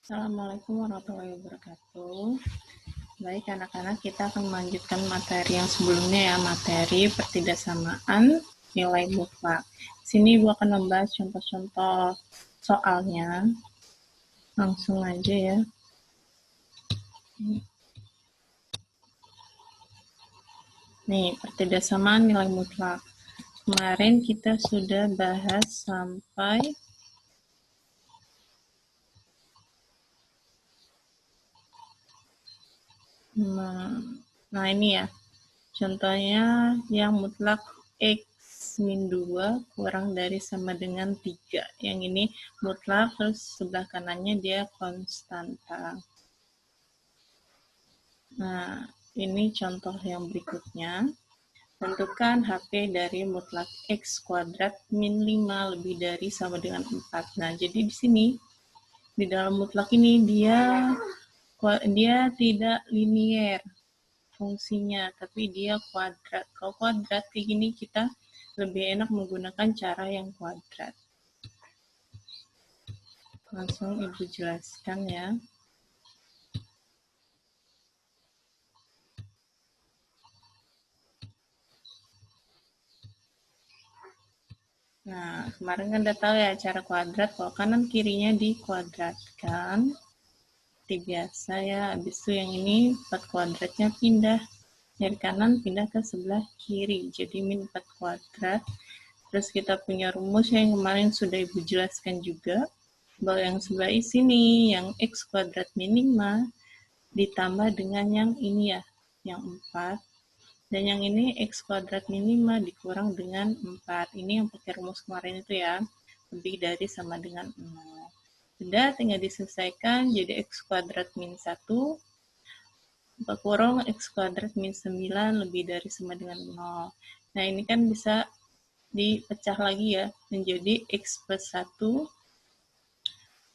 Assalamualaikum warahmatullahi wabarakatuh. Baik anak-anak, kita akan melanjutkan materi yang sebelumnya ya, materi pertidaksamaan nilai mutlak. Sini Ibu akan membahas contoh-contoh soalnya. Langsung aja ya. Nih, pertidaksamaan nilai mutlak. Kemarin kita sudah bahas sampai nah ini ya. Contohnya yang mutlak X min 2 kurang dari sama dengan 3. Yang ini mutlak, terus sebelah kanannya dia konstanta. Nah, ini contoh yang berikutnya. Tentukan HP dari mutlak X kuadrat min 5 lebih dari sama dengan 4. Nah, jadi di sini, di dalam mutlak ini dia tidak linier fungsinya, tapi dia kuadrat. Kalau kuadrat kayak gini kita lebih enak menggunakan cara yang kuadrat. Langsung Ibu jelaskan ya. Nah, kemarin kan udah tahu ya cara kuadrat, kalau kanan kirinya dikuadratkan. Seperti biasa ya, habis itu yang ini 4 kuadratnya pindah. Dari kanan pindah ke sebelah kiri, jadi min 4 kuadrat. Terus kita punya rumus yang kemarin sudah Ibu jelaskan juga, bahwa yang sebelah sini, yang X kuadrat min 5, ditambah dengan yang ini ya, yang 4. Dan yang ini X kuadrat min 5 dikurang dengan 4. Ini yang pakai rumus kemarin itu ya, lebih dari sama dengan 0. Sudah, tinggal diselesaikan, jadi X kuadrat min 1, kurang X kuadrat min 9 lebih dari sama dengan 0. Nah, ini kan bisa dipecah lagi ya, menjadi X plus 1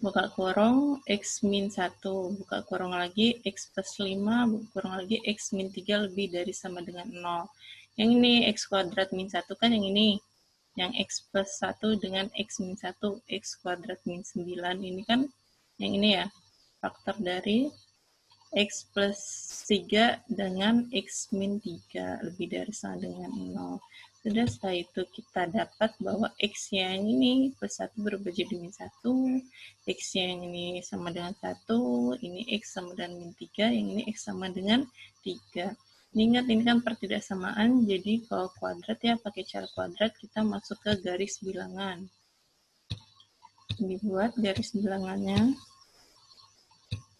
buka kurung X min 1, buka kurung lagi X plus 5, buka kurung lagi X min 3 lebih dari sama dengan 0. Yang ini X kuadrat min 1 kan yang ini, yang X plus 1 dengan X min 1, X kuadrat min 9, ini kan yang ini ya, faktor dari X plus 3 dengan X min 3 lebih dari sama dengan 0. Sudah, setelah itu kita dapat bahwa X yang ini plus 1 berubah jadi min 1, X yang ini sama dengan 1, ini X sama dengan min 3, yang ini X sama dengan 3. Ingat, ini kan pertidaksamaan, jadi kalau kuadrat ya pakai cara kuadrat, kita masuk ke garis bilangan. Dibuat garis bilangannya,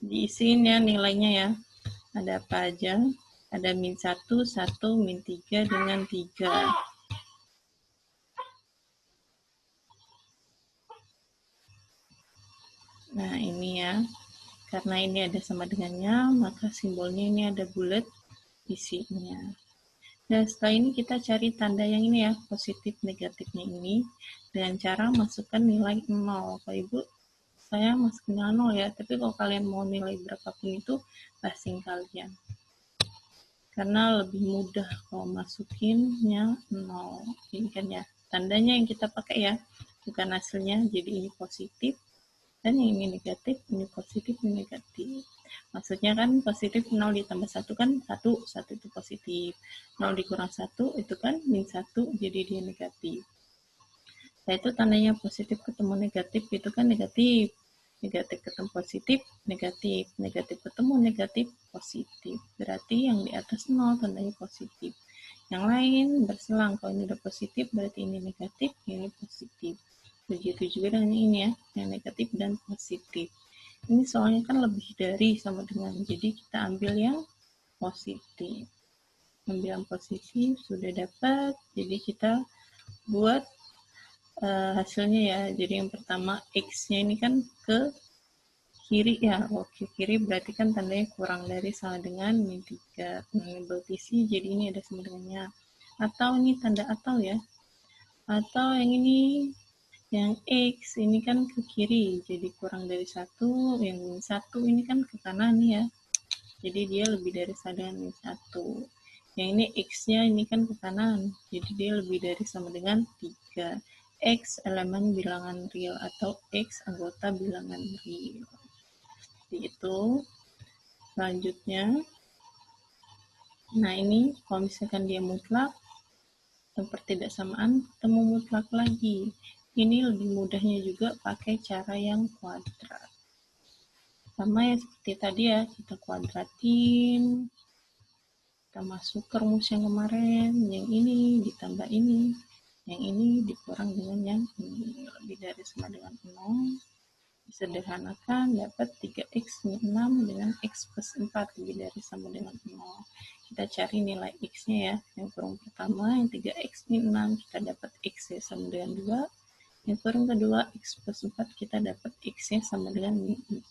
diisiin ya nilainya ya. Ada apa aja? Ada min 1, 1, min 3, dengan 3. Nah, ini ya. Karena ini ada sama dengannya, maka simbolnya ini ada bulat isinya. Dan setelah ini kita cari tanda yang ini ya, positif negatifnya ini, dengan cara masukkan nilai 0. Kalau Ibu, saya masukin 0 ya, tapi kalau kalian mau nilai berapapun itu, pasing kalian. Karena lebih mudah kalau masukinnya 0. Ini kan ya, tandanya yang kita pakai ya, bukan hasilnya. Jadi ini positif, dan yang ini negatif, ini positif, ini negatif. Maksudnya kan positif 0 ditambah 1 kan 1, 1 itu positif. 0 dikurang 1 itu kan min 1, jadi dia negatif. Nah, itu tandanya positif ketemu negatif, itu kan negatif. Negatif ketemu positif, negatif. Negatif ketemu negatif, positif. Berarti yang di atas 0 tandanya positif. Yang lain berselang, kalau ini udah positif berarti ini negatif, ini positif. Begitu juga dengan ini ya, yang negatif dan positif. Ini soalnya kan lebih dari sama dengan, jadi kita ambil yang positif. Ambil yang positif, sudah dapat, jadi kita buat hasilnya ya. Jadi yang pertama X-nya ini kan ke kiri ya, ke kiri berarti kan tandanya kurang dari sama dengan min 3. Berarti jadi ini ada sama dengannya. Atau ini tanda atau ya. Atau yang ini, yang X ini kan ke kiri, jadi kurang dari 1, yang min 1 ini kan ke kanan ya. Jadi dia lebih dari sama dengan min 1. Yang ini X-nya ini kan ke kanan, jadi dia lebih dari sama dengan 3. X elemen bilangan real atau X anggota bilangan real. seperti itu. Selanjutnya, nah ini kalau misalkan dia mutlak, pertidaksamaan ketemu mutlak lagi. Ini lebih mudahnya juga pakai cara yang kuadrat. Sama ya seperti tadi ya, kita kuadratin, kita masuk ke rumus yang kemarin, yang ini ditambah ini, yang ini dikurang dengan yang ini, lebih dari sama dengan 0. Disederhanakan dapat 3x min 6 dengan x plus 4 lebih dari sama dengan 0. Kita cari nilai x-nya ya. Yang kurung pertama yang 3x min 6 kita dapat x-nya sama dengan 2. Yang kurung kedua x plus 4 kita dapat x-nya sama dengan min 4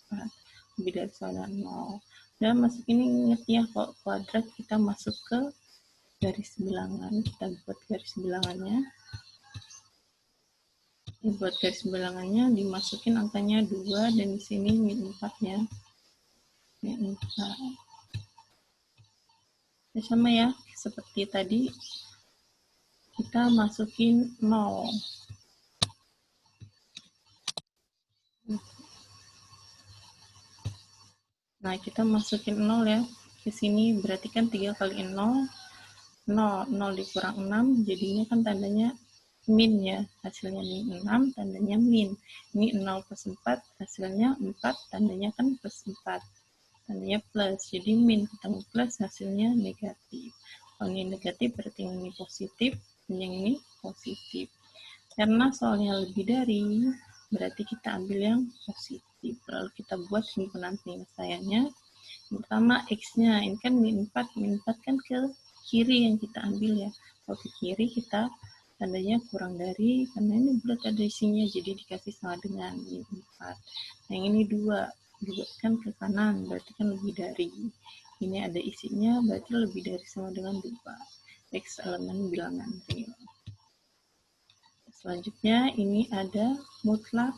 lebih dari sama dengan 0. Dan masuk ini ingat ya, kalau kuadrat kita masuk ke garis bilangan. Kita buat garis bilangannya. Buat garis bilangannya dimasukin angkanya 2 dan di sini min 4 ya. Min 4. Ya, sama ya, seperti tadi kita masukin 0. Nah, kita masukin 0 ya. Ke sini berarti kan 3 kali 0, 0 dikurang 6, jadinya kan tandanya min ya, hasilnya min 6, tandanya min. Ini 0 plus 4, hasilnya 4, tandanya kan plus 4. Tandanya plus, jadi min ketemu plus, hasilnya negatif. Kalau ini negatif berarti yang ini positif, dan yang ini positif. Karena soalnya lebih dari, berarti kita ambil yang positif. Lalu kita buat himpunan penyelesaiannya. Pertama x-nya, ini kan min 4 kan ke kiri yang kita ambil ya. Kalau ke kiri kita tandanya kurang dari, karena ini bulat ada isinya, jadi dikasih sama dengan min 4. Yang ini 2 kan ke kanan, berarti kan lebih dari. Ini ada isinya, berarti lebih dari sama dengan 2. X elemen bilangan real. Selanjutnya ini ada mutlak,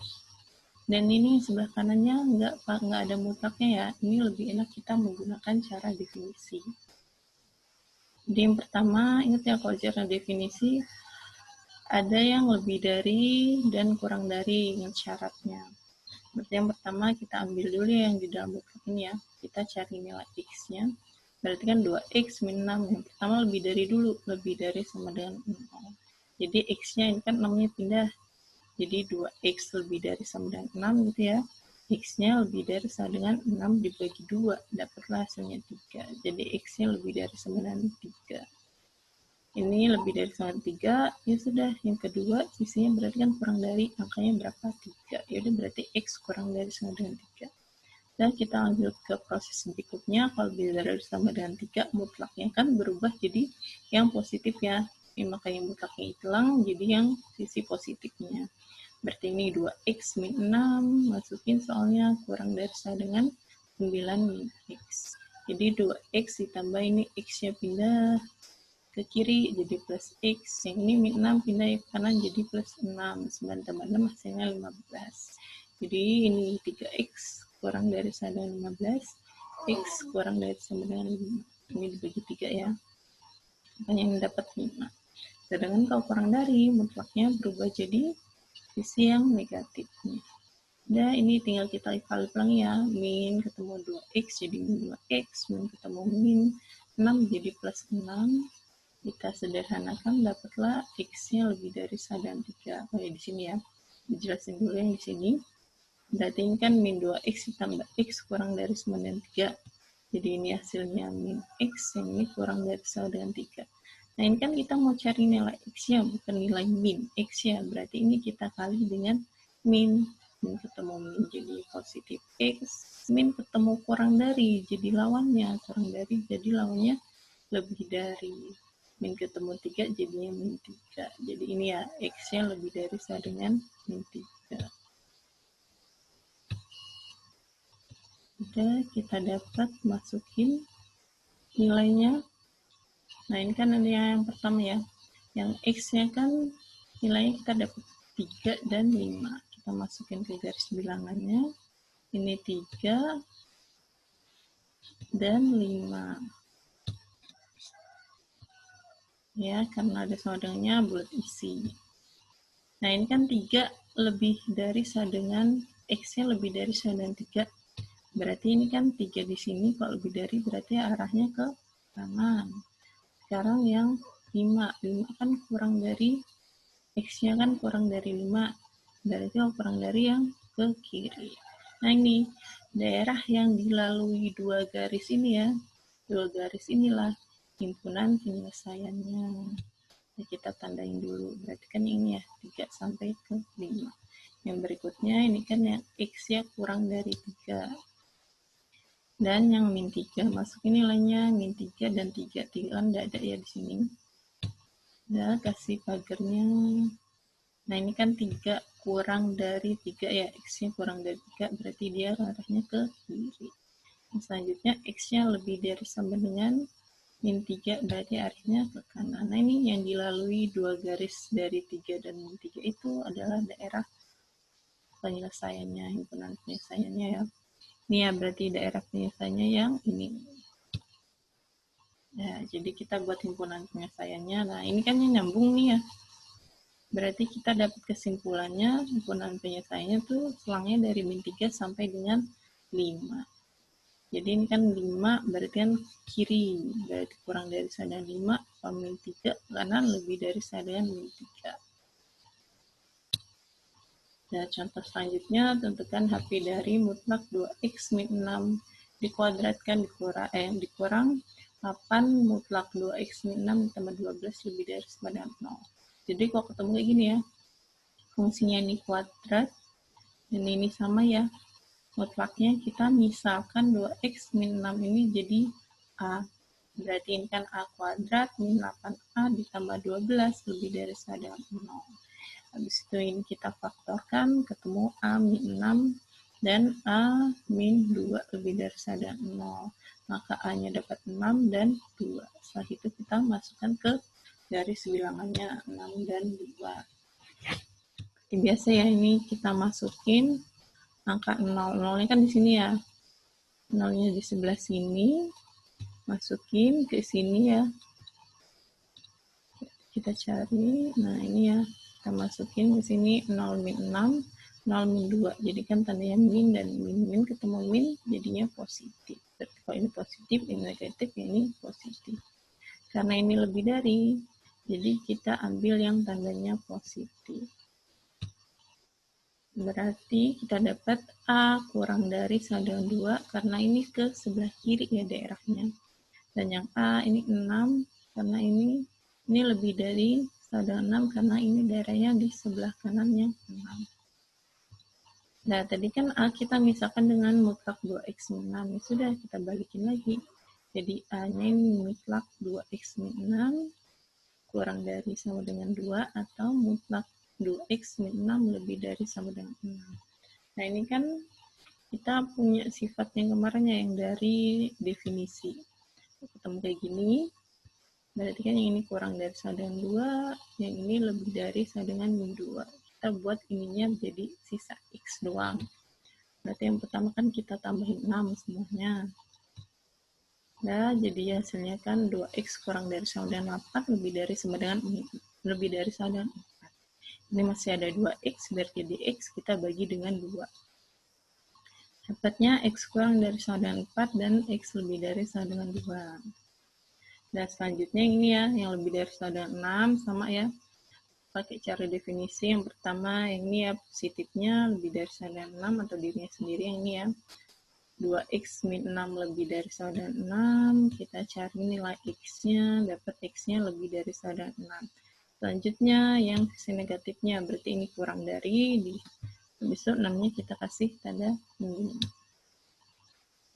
dan ini sebelah kanannya nggak ada mutlaknya ya. Ini lebih enak kita menggunakan cara definisi. Jadi yang pertama, ingat ya kalau cara definisi ada yang lebih dari dan kurang dari dengan syaratnya. Berarti yang pertama kita ambil dulu yang di dalam mutlak ini ya. Kita cari nilai x-nya. Berarti kan 2x min 6. Yang pertama lebih dari dulu, lebih dari sama dengan 0. Jadi x-nya ini kan 6-nya pindah. Jadi 2x lebih dari sama dengan 6 gitu ya. X-nya lebih dari sama dengan 6 dibagi 2. Dapatlah hasilnya 3. Jadi x-nya lebih dari sama dengan 3. Ini lebih dari sama 3, ya sudah. Yang kedua, sisinya berarti kan kurang dari, angkanya berapa? 3. Yaudah berarti x kurang dari sama dengan 3. Dan kita lanjut ke proses berikutnya. Kalau lebih dari sama dengan 3, mutlaknya kan berubah jadi yang positif ya. Makanya mutlaknya hilang, jadi yang sisi positifnya. Berarti ini 2x min 6, masukin soalnya kurang dari sama dengan 9 min x. Jadi 2x ditambah ini x-nya pindah ke kiri jadi plus x, yang ini min 6 pindah ke kanan jadi plus 6, 9 tambah 6 hasilnya 15. Jadi ini 3x kurang dari sama dengan 15, x kurang dari sama dengan 5. Ini dibagi 3 ya, makanya yang dapat 5. Sedangkan kalau kurang dari, mutlaknya berubah jadi sisi yang negatifnya. Nah, ini tinggal kita kali pelang ya. Min ketemu 2x jadi min 2x, min ketemu min 6 jadi plus 6. Kita sederhanakan, dapatlah x-nya lebih dari sama dengan 3. Oh ya, di sini ya. Dijelasin dulu yang di sini. Berarti ini kan min 2x ditambah x kurang dari sama dengan 3. Jadi ini hasilnya min x, yang ini kurang dari sama dengan 3. Nah, ini kan kita mau cari nilai x-nya, bukan nilai min x-nya. Berarti ini kita kali dengan min. Min ketemu min jadi positif x. Min ketemu kurang dari, jadi lawannya. Kurang dari, jadi lawannya lebih dari. Min ketemu 3 jadinya min 3. Jadi ini ya, x-nya lebih dari sama dengan min 3. Udah, kita dapat masukin nilainya. Nah, ini kan ada yang pertama ya. Yang x-nya kan nilainya kita dapat 3 dan 5. Kita masukin ke garis bilangannya. Ini 3 dan 5. Ya, karena ada sama dengannya bulat isi. Nah, ini kan 3 lebih dari sama dengan x-nya lebih dari sama dengan 3. Berarti ini kan 3 di sini, kalau lebih dari berarti arahnya ke kanan. Sekarang yang 5 kan kurang dari, X-nya kan kurang dari 5, berarti kurang dari yang ke kiri. Nah ini, daerah yang dilalui 2 garis ini ya, 2 garis inilah himpunan penyelesaiannya. Nah, kita tandain dulu, berarti kan ini ya, 3 sampai ke 5. Yang berikutnya ini kan yang X-nya kurang dari 3. Dan yang min 3, masukin nilainya min 3 dan 3. 3 kan tidak ada ya di sini. Udah, kasih pagarnya. Nah, ini kan 3 kurang dari 3 ya, X-nya kurang dari 3, berarti dia arahnya ke kiri. Nah, selanjutnya X-nya lebih dari sama dengan min 3, berarti arahnya ke kanan. Nah, ini yang dilalui 2 garis dari 3 dan min 3 itu adalah daerah penyelesaiannya, himpunan penyelesaiannya ya. Ini ya, berarti daerah penyelesaiannya yang ini. Ya, jadi kita buat himpunan penyelesaiannya. Nah, ini kan yang nyambung nih ya. Berarti kita dapat kesimpulannya, himpunan penyelesaiannya tuh selangnya dari min 3 sampai dengan 5. Jadi ini kan 5 berarti kan kiri, berarti kurang dari sama dengan 5, kalau min 3 kanan lebih dari sama dengan min 3. Nah, contoh selanjutnya, tentukan HP dari mutlak 2X min 6 dikuadratkan dikurang 8 mutlak 2X min 6 ditambah 12 lebih dari sama dengan 0. Jadi kalau ketemu kayak gini ya, fungsinya ini kuadrat, dan ini sama ya, mutlaknya kita misalkan 2X min 6 ini jadi A. Berarti ini kan A kuadrat min 8A ditambah 12 lebih dari sama dengan 0. Habis itu ini kita faktorkan, ketemu A min 6 dan A min 2 lebih dari sama dengan 0. Maka A-nya dapat 6 dan 2. Setelah itu kita masukkan ke garis bilangannya 6 dan 2. Seperti biasa ya, ini kita masukin angka 0. 0-nya kan di sini ya. 0-nya di sebelah sini. Masukin ke sini ya. Kita cari. Nah, ini ya. Kita masukin ke sini 0 min 6, 0 min 2. Jadi kan tandanya min dan min ketemu min jadinya positif. Berarti kalau ini positif, ini negatif, ini positif. Karena ini lebih dari, jadi kita ambil yang tandanya positif. Berarti kita dapat A kurang dari sama dengan 2 karena ini ke sebelah kiri ya daerahnya. Dan yang A ini 6 karena ini lebih dari sama dengan 6 karena ini daerahnya di sebelah kanannya 6. Nah, tadi kan A kita misalkan dengan mutlak 2X min 6. Ya sudah, kita balikin lagi. Jadi A-nya ini mutlak 2X min 6 kurang dari sama dengan 2 atau mutlak 2X min 6 lebih dari sama dengan 6. Nah, ini kan kita punya sifat yang kemarinnya yang dari definisi. Ketemu kayak gini, berarti kan yang ini kurang dari sama dengan 2, yang ini lebih dari sama dengan min 2. Kita buat ininya menjadi sisa X doang. Berarti yang pertama kan kita tambahin 6 semuanya. Nah, jadi hasilnya kan 2X kurang dari sama dengan 8 lebih dari sama dengan 4. Ini masih ada 2X, berarti dx kita bagi dengan 2. Dapatnya X kurang dari sama dengan 4 dan X lebih dari sama dengan 2. Dan selanjutnya ini ya, yang lebih dari sama dengan 6, sama ya. Pakai cara definisi, yang pertama yang ini ya, positifnya lebih dari sama dengan 6 atau dirinya sendiri, yang ini ya. 2X min 6 lebih dari sama dengan 6, kita cari nilai X-nya, dapat X-nya lebih dari sama dengan 6. Selanjutnya yang sisi negatifnya, berarti ini kurang dari, habis itu 6-nya kita kasih tanda min.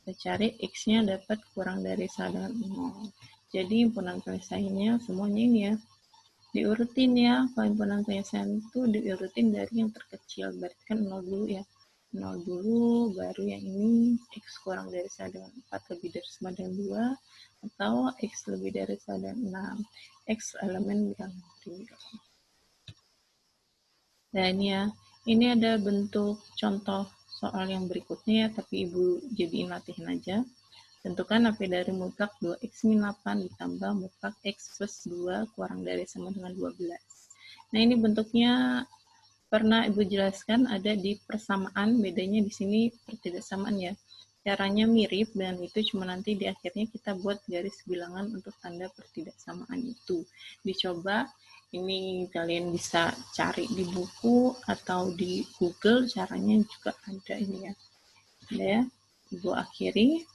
Kita cari X-nya dapat kurang dari sama dengan 0. Jadi himpunan penyelesaiannya semuanya ini ya, diurutin ya. Kalau himpunan penyelesaian itu diurutin dari yang terkecil, berarti kan 0 dulu ya. 0 dulu, baru yang ini X kurang dari sama dengan 4 lebih dari sama dengan 2, atau X lebih dari sama dengan 6. X elemen bilangan real. Nah ini ya, ini ada bentuk contoh soal yang berikutnya ya, tapi Ibu jadiin latihan aja. Tentukan HP dari mutlak 2X min 8 ditambah mutlak X plus 2 kurang dari sama dengan 12. Nah ini bentuknya pernah Ibu jelaskan ada di persamaan, bedanya di sini pertidaksamaan ya. Caranya mirip dan itu cuma nanti di akhirnya kita buat garis bilangan untuk tanda pertidaksamaan itu. Dicoba, ini kalian bisa cari di buku atau di Google, caranya juga ada ini ya. Ada ya. Ibu akhiri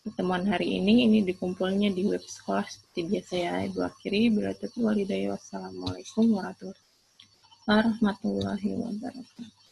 pertemuan hari ini dikumpulnya di web sekolah seperti biasa ya. Ibu akhiri, bila taufiq walhidayah. Wassalamualaikum warahmatullahi wabarakatuh.